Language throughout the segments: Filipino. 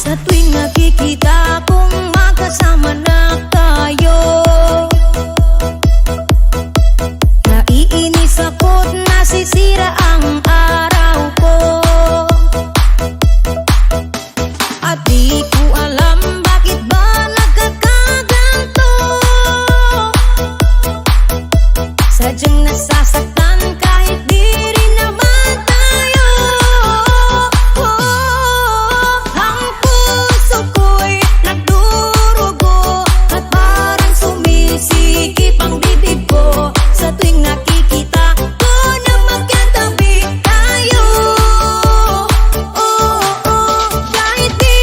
Sa tuwing nakikita kong magkasama na tayo, naiinis ako't nasisira ang araw ko. At di ko alam bakit ba nagkakaganto. Sadyang nasasaktan kahit di rin naman tayo. Ang puso ko'y nagdurugo at parang sumisikip ang bibig ko sa tuwing nakikita ko na magkatabi tayo. Kahit di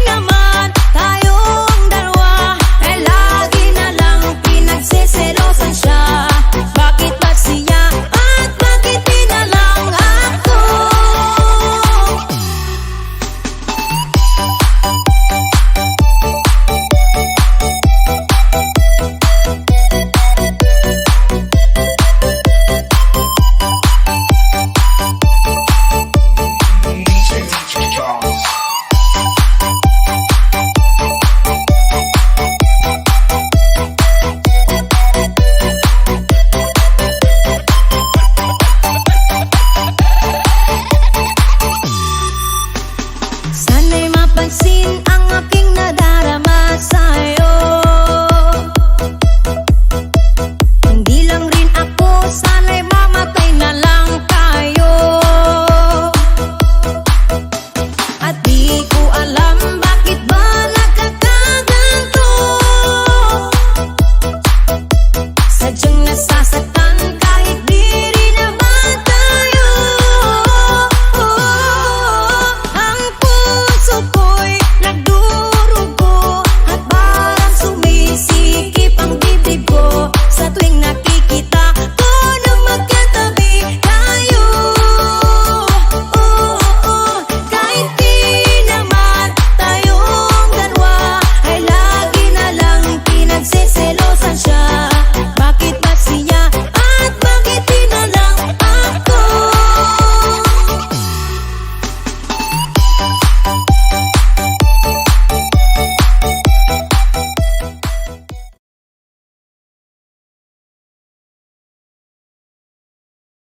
naman tayong dalawa, eh lagi na lang pinagseselosan siya. Bakit ba siya at bakit di na lang ako? Sana'y mapansin ang aking nadarama sa'yo.